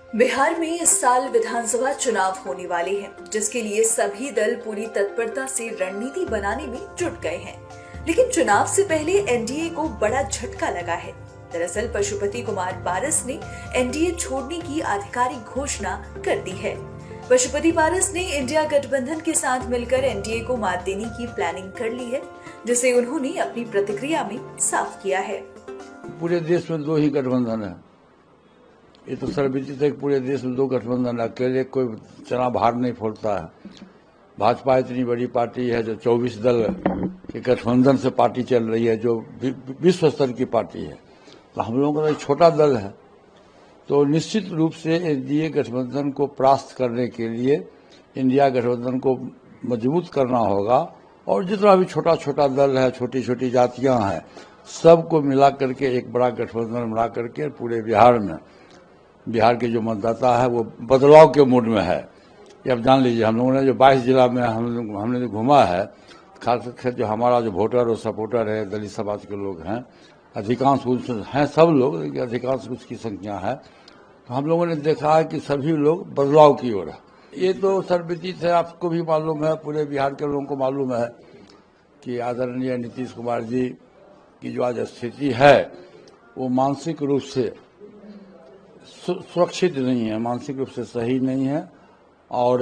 बिहार में इस साल विधानसभा चुनाव होने वाले हैं, जिसके लिए सभी दल पूरी तत्परता से रणनीति बनाने में जुट गए हैं। लेकिन चुनाव से पहले एनडीए को बड़ा झटका लगा है। दरअसल पशुपति कुमार पारस ने एनडीए छोड़ने की आधिकारिक घोषणा कर दी है। पशुपति पारस ने इंडिया गठबंधन के साथ मिलकर एनडीए को मात देने की प्लानिंग कर ली है, जिसे उन्होंने अपनी प्रतिक्रिया में साफ किया है। पूरे देश में दो ही गठबंधन है। ये तो सर्वविदित है कि पूरे देश में दो गठबंधन है। अकेले कोई चना भार नहीं फोड़ता है। भाजपा इतनी बड़ी पार्टी है जो 24 दल के गठबंधन से पार्टी चल रही है, जो विश्व स्तर की पार्टी है। तो हम लोगों का एक छोटा दल है, तो निश्चित रूप से एनडीए गठबंधन को परास्त करने के लिए इंडिया गठबंधन को मजबूत करना होगा। और जितना भी छोटा छोटा दल है, छोटी छोटी जातियां हैं, सबको मिला करके एक बड़ा गठबंधन बना करके पूरे बिहार के जो मतदाता है वो बदलाव के मूड में है। ये अब जान लीजिए, हम लोगों ने जो 22 जिला में हमने जो घूमा है, खासकर जो हमारा जो वोटर और सपोर्टर है, दलित समाज के लोग हैं, अधिकांश हैं सब लोग, अधिकांश उसकी संख्या है। तो हम लोगों ने देखा है कि सभी लोग बदलाव की ओर है। ये तो सर्वविदित है, आपको भी मालूम है, पूरे बिहार के लोगों को मालूम है कि आदरणीय नीतीश कुमार जी की जो आज स्थिति है वो मानसिक रूप से सुरक्षित नहीं है, मानसिक रूप से सही नहीं है। और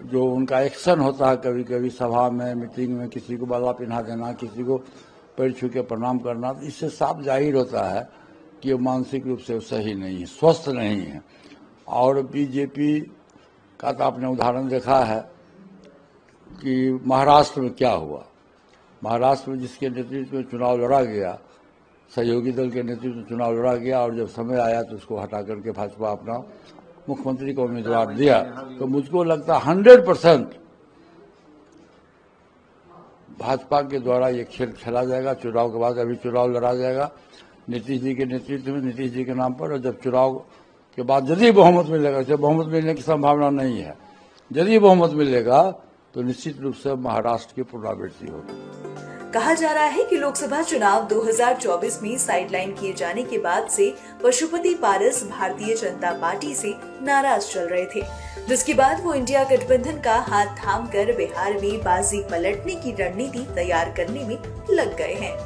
जो उनका एक्शन होता है कभी कभी सभा में, मीटिंग में, किसी को बाला पिन्हा देना, किसी को पैर छू के प्रणाम करना, इससे साफ जाहिर होता है कि वो मानसिक रूप से सही नहीं है, स्वस्थ नहीं है। और बीजेपी का तो आपने उदाहरण देखा है कि महाराष्ट्र में क्या हुआ। महाराष्ट्र में जिसके नेतृत्व में चुनाव लड़ा गया, सहयोगी दल के नेतृत्व में चुनाव लड़ा गया, और जब समय आया तो उसको हटा करके भाजपा अपना मुख्यमंत्री को उम्मीदवार दिया। तो मुझको लगता है 100% भाजपा के द्वारा ये खेल खेला जाएगा। चुनाव के बाद अभी चुनाव लड़ा जाएगा नीतीश जी के नेतृत्व में, नीतीश जी के नाम पर। और जब चुनाव के बाद यदि बहुमत मिलेगा, जब बहुमत मिलने की संभावना नहीं है, यदि बहुमत मिलेगा तो निश्चित रूप से महाराष्ट्र की पुनरावृत्ति होगी। कहा जा रहा है कि लोकसभा चुनाव 2024 में साइडलाइन किए जाने के बाद से पशुपति पारस भारतीय जनता पार्टी से नाराज चल रहे थे, जिसके बाद वो इंडिया गठबंधन का हाथ थामकर बिहार में बाजी पलटने की रणनीति तैयार करने में लग गए हैं।